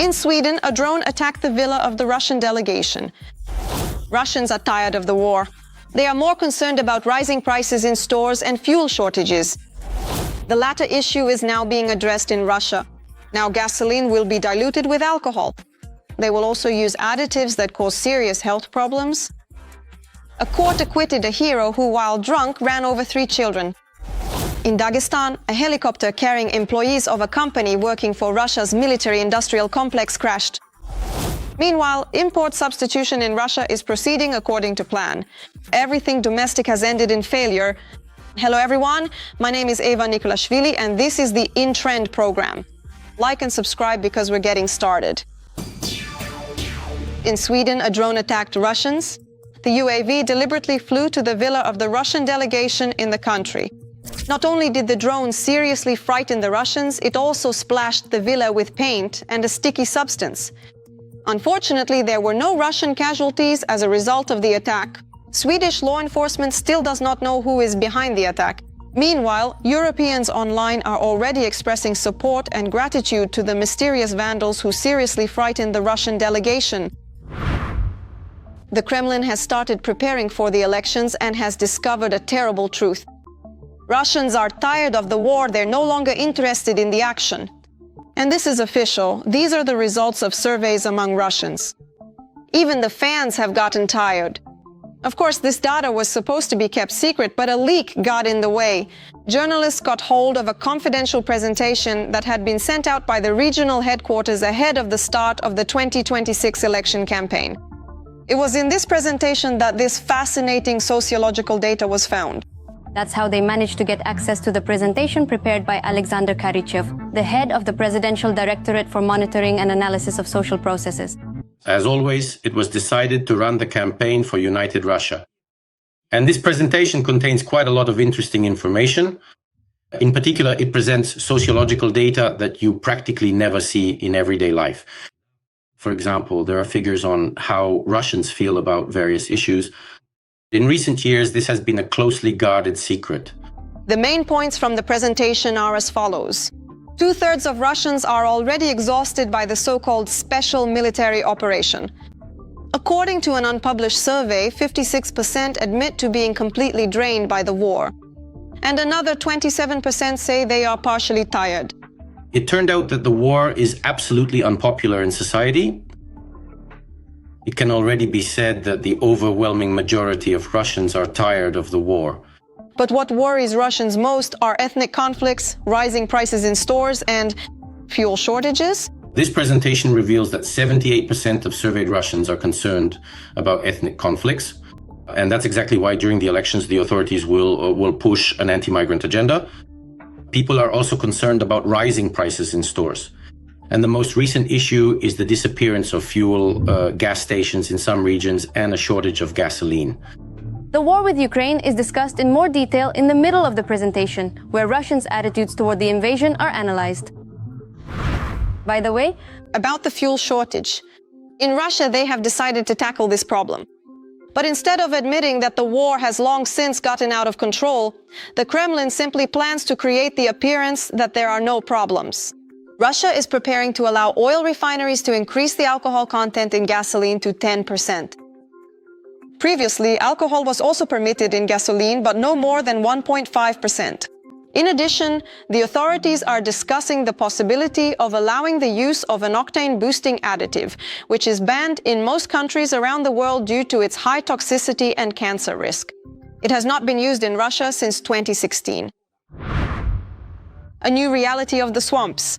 In Sweden, a drone attacked the villa of the Russian delegation. Russians are tired of the war. They are more concerned about rising prices in stores and fuel shortages. The latter issue is now being addressed in Russia. Now gasoline will be diluted with alcohol. They will also use additives that cause serious health problems. A court acquitted a hero who, while drunk, ran over 3 children. In Dagestan, a helicopter carrying employees of a company working for Russia's military-industrial complex crashed. Meanwhile, import substitution in Russia is proceeding according to plan. Everything domestic has ended in failure. Hello everyone, my name is Eva Nikolashvili and this is the In Trend program. Like and subscribe because we're getting started. In Sweden, a drone attacked Russians. The UAV deliberately flew to the villa of the Russian delegation in the country. Not only did the drone seriously frighten the Russians, it also splashed the villa with paint and a sticky substance. Unfortunately, there were no Russian casualties as a result of the attack. Swedish law enforcement still does not know who is behind the attack. Meanwhile, Europeans online are already expressing support and gratitude to the mysterious vandals who seriously frightened the Russian delegation. The Kremlin has started preparing for the elections and has discovered a terrible truth. Russians are tired of the war, they're no longer interested in the action. And this is official. These are the results of surveys among Russians. Even the fans have gotten tired. Of course, this data was supposed to be kept secret, but a leak got in the way. Journalists got hold of a confidential presentation that had been sent out by the regional headquarters ahead of the start of the 2026 election campaign. It was in this presentation that this fascinating sociological data was found. That's how they managed to get access to the presentation prepared by Alexander Karichev, the head of the Presidential Directorate for Monitoring and Analysis of Social Processes. As always, it was decided to run the campaign for United Russia. And this presentation contains quite a lot of interesting information. In particular, it presents sociological data that you practically never see in everyday life. For example, there are figures on how Russians feel about various issues. In recent years, this has been a closely guarded secret. The main points from the presentation are as follows. 2/3 of Russians are already exhausted by the so-called special military operation. According to an unpublished survey, 56% admit to being completely drained by the war. And another 27% say they are partially tired. It turned out that the war is absolutely unpopular in society. It can already be said that the overwhelming majority of Russians are tired of the war. But what worries Russians most are ethnic conflicts, rising prices in stores, and fuel shortages. This presentation reveals that 78% of surveyed Russians are concerned about ethnic conflicts. And that's exactly why during the elections the authorities will push an anti-migrant agenda. People are also concerned about rising prices in stores. And the most recent issue is the disappearance of fuel, gas stations in some regions, and a shortage of gasoline. The war with Ukraine is discussed in more detail in the middle of the presentation, where Russians' attitudes toward the invasion are analyzed. By the way, about the fuel shortage. In Russia, they have decided to tackle this problem. But instead of admitting that the war has long since gotten out of control, the Kremlin simply plans to create the appearance that there are no problems. Russia is preparing to allow oil refineries to increase the alcohol content in gasoline to 10%. Previously, alcohol was also permitted in gasoline, but no more than 1.5%. In addition, the authorities are discussing the possibility of allowing the use of an octane-boosting additive, which is banned in most countries around the world due to its high toxicity and cancer risk. It has not been used in Russia since 2016. A new reality of the swamps.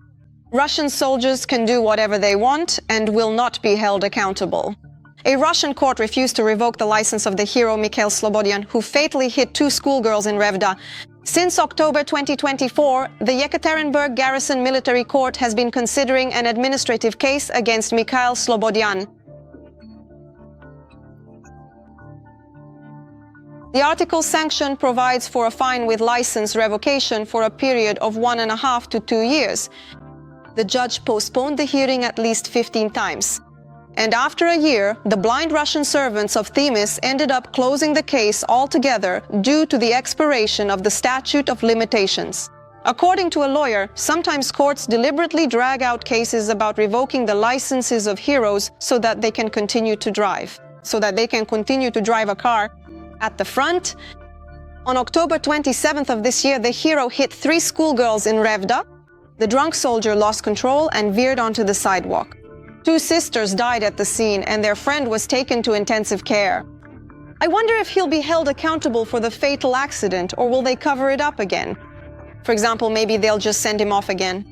Russian soldiers can do whatever they want and will not be held accountable. A Russian court refused to revoke the license of the hero Mikhail Slobodyan, who fatally hit 2 schoolgirls in Revda. Since October 2024, the Yekaterinburg Garrison Military Court has been considering an administrative case against Mikhail Slobodyan. The article's sanction provides for a fine with license revocation for a period of 1.5 to 2 years. The judge postponed the hearing at least 15 times. And after a year, the blind Russian servants of Themis ended up closing the case altogether due to the expiration of the statute of limitations. According to a lawyer, sometimes courts deliberately drag out cases about revoking the licenses of heroes so that they can continue to drive. A car at the front. On October 27th of this year, the hero hit 3 schoolgirls in Revda. The drunk soldier lost control and veered onto the sidewalk. 2 sisters died at the scene, and their friend was taken to intensive care. I wonder if he'll be held accountable for the fatal accident, or will they cover it up again? For example, maybe they'll just send him off again.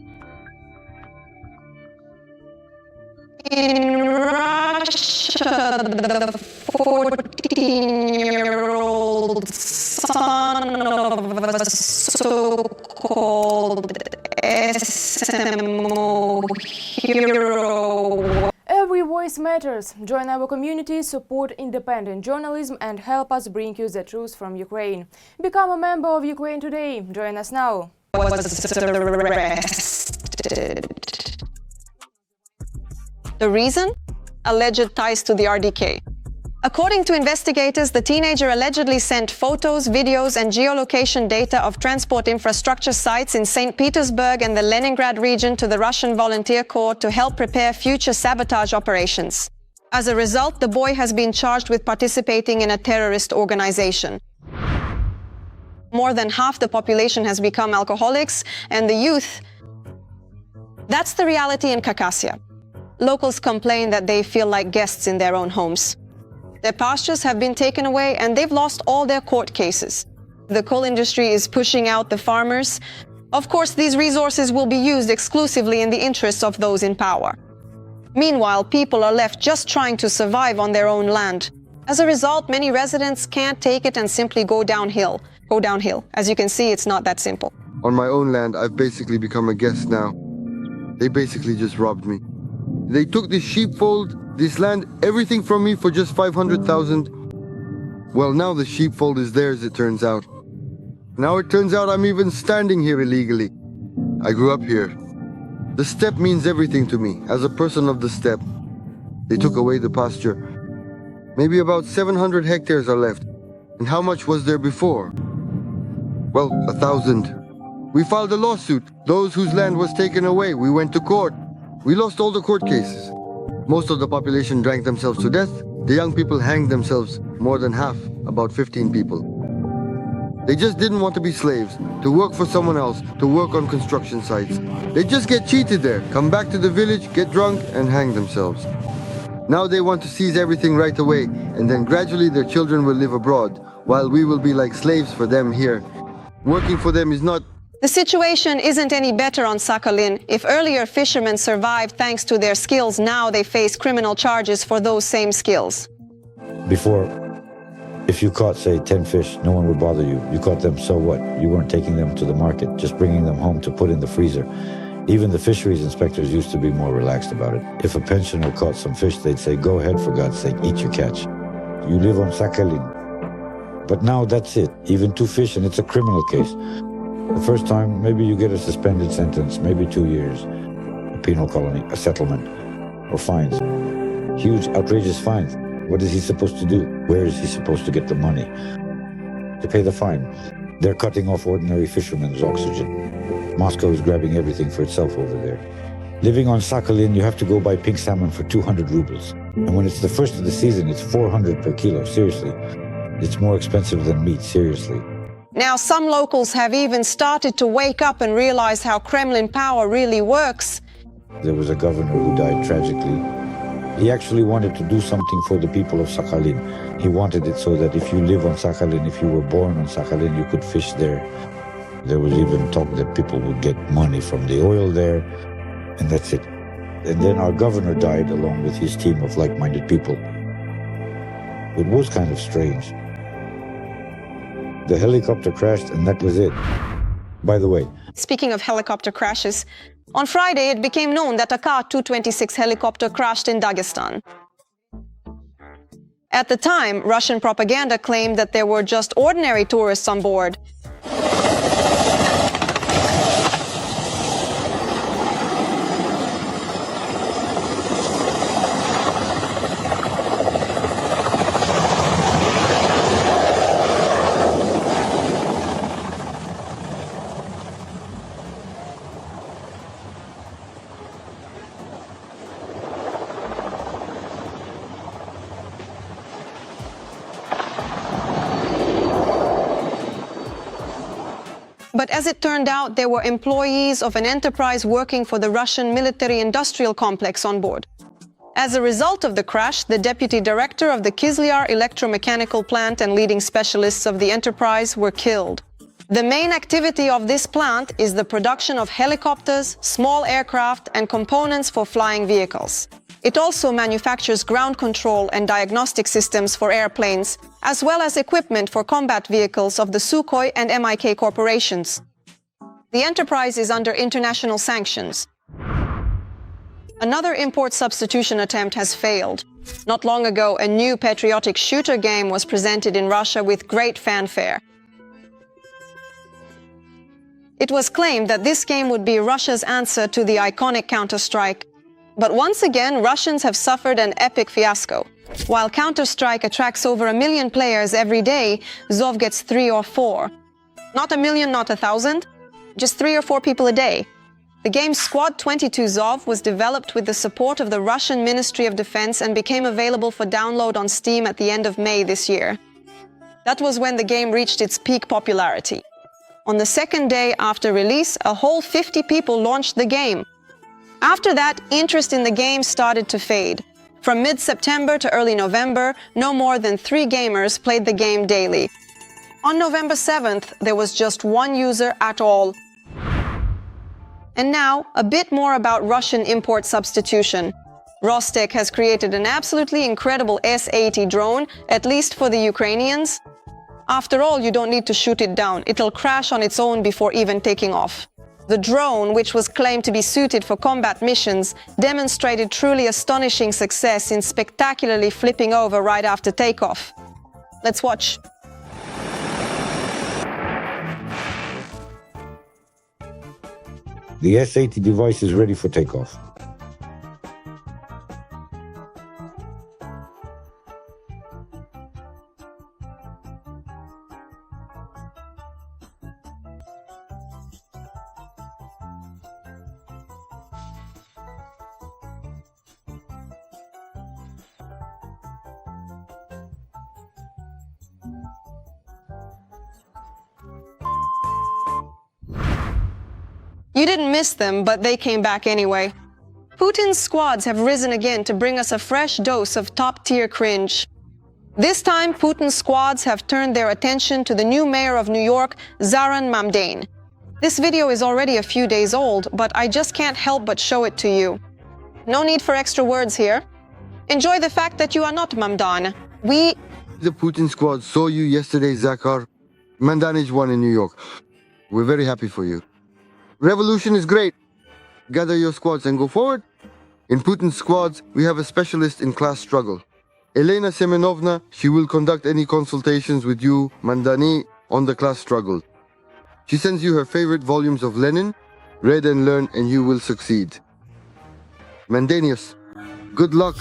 In Russia, the 14-year-old son of a so-called SMO hero. Every voice matters. Join our community, support independent journalism and help us bring you the truth from Ukraine. Become a member of Ukraine Today. Join us now. Was arrested. The reason? Alleged ties to the RDK. According to investigators, the teenager allegedly sent photos, videos, and geolocation data of transport infrastructure sites in St. Petersburg and the Leningrad region to the Russian Volunteer Corps to help prepare future sabotage operations. As a result, the boy has been charged with participating in a terrorist organization. More than half the population has become alcoholics, and the youth. That's the reality in Khakassia. Locals complain that they feel like guests in their own homes. Their pastures have been taken away and they've lost all their court cases. The coal industry is pushing out the farmers. Of course, these resources will be used exclusively in the interests of those in power. Meanwhile, people are left just trying to survive on their own land. As a result, many residents can't take it and simply go downhill. As you can see, it's not that simple. On my own land, I've basically become a guest now. They basically just robbed me. They took this sheepfold, this land, everything from me for just 500,000. Well, now the sheepfold is theirs, it turns out. Now it turns out I'm even standing here illegally. I grew up here. The steppe means everything to me, as a person of the steppe. They took away the pasture. Maybe about 700 hectares are left. And how much was there before? Well, 1,000. We filed a lawsuit. Those whose land was taken away, we went to court. We lost all the court cases. Most of the population drank themselves to death. The young people hanged themselves, more than half, about 15 people. They just didn't want to be slaves, to work for someone else, to work on construction sites. They just get cheated there, come back to the village, get drunk, and hang themselves. Now they want to seize everything right away, and then gradually their children will live abroad, while we will be like slaves for them here. Working for them is not... The situation isn't any better on Sakhalin. If earlier fishermen survived thanks to their skills, now they face criminal charges for those same skills. Before, if you caught, say, 10 fish, no one would bother you. You caught them, so what? You weren't taking them to the market, just bringing them home to put in the freezer. Even the fisheries inspectors used to be more relaxed about it. If a pensioner caught some fish, they'd say, go ahead, for God's sake, eat your catch. You live on Sakhalin. But now that's it. Even 2 fish and it's a criminal case. The first time, maybe you get a suspended sentence, maybe 2 years, a penal colony, a settlement, or fines. Huge, outrageous fines. What is he supposed to do? Where is he supposed to get the money to pay the fine? They're cutting off ordinary fishermen's oxygen. Moscow is grabbing everything for itself over there. Living on Sakhalin, you have to go buy pink salmon for 200 rubles. And when it's the first of the season, it's 400 per kilo, seriously. It's more expensive than meat, seriously. Now, some locals have even started to wake up and realize how Kremlin power really works. There was a governor who died tragically. He actually wanted to do something for the people of Sakhalin. He wanted it so that if you live on Sakhalin, if you were born on Sakhalin, you could fish there. There was even talk that people would get money from the oil there, and that's it. And then our governor died along with his team of like-minded people. It was kind of strange. The helicopter crashed, and that was it. By the way, Speaking of helicopter crashes, on Friday it became known that a Ka-226 helicopter crashed in Dagestan. At the time, Russian propaganda claimed that there were just ordinary tourists on board. But as it turned out, there were employees of an enterprise working for the Russian military-industrial complex on board. As a result of the crash, the deputy director of the Kizlyar electromechanical plant and leading specialists of the enterprise were killed. The main activity of this plant is the production of helicopters, small aircraft, and components for flying vehicles. It also manufactures ground control and diagnostic systems for airplanes, as well as equipment for combat vehicles of the Sukhoi and MIK corporations. The enterprise is under international sanctions. Another import substitution attempt has failed. Not long ago, a new patriotic shooter game was presented in Russia with great fanfare. It was claimed that this game would be Russia's answer to the iconic Counter-Strike. But once again, Russians have suffered an epic fiasco. While Counter-Strike attracts over 1 million players every day, Zov gets 3 or 4. Not 1 million, not 1,000, just 3 or 4 people a day. The game Squad 22 Zov was developed with the support of the Russian Ministry of Defense and became available for download on Steam at the end of May this year. That was when the game reached its peak popularity. On the second day after release, a whole 50 people launched the game. After that, interest in the game started to fade. From mid-September to early November, no more than 3 gamers played the game daily. On November 7th, there was just 1 user at all. And now, a bit more about Russian import substitution. Rostec has created an absolutely incredible S-80 drone, at least for the Ukrainians. After all, you don't need to shoot it down. It'll crash on its own before even taking off. The drone, which was claimed to be suited for combat missions, demonstrated truly astonishing success in spectacularly flipping over right after takeoff. Let's watch. The S-80 device is ready for takeoff. You didn't miss them, but they came back anyway. Putin's squads have risen again to bring us a fresh dose of top-tier cringe. This time, Putin's squads have turned their attention to the new mayor of New York, Zoran Mamdani. This video is already a few days old, but I just can't help but show it to you. No need for extra words here. Enjoy the fact that you are not Mamdani. The Putin squad saw you yesterday, Zakhar. Mamdani won in New York. We're very happy for you. Revolution is great. Gather your squads and go forward. In Putin's squads, we have a specialist in class struggle. Elena Semenovna, she will conduct any consultations with you, Mamdani, on the class struggle. She sends you her favorite volumes of Lenin. Read and learn and you will succeed. Mandanius, good luck.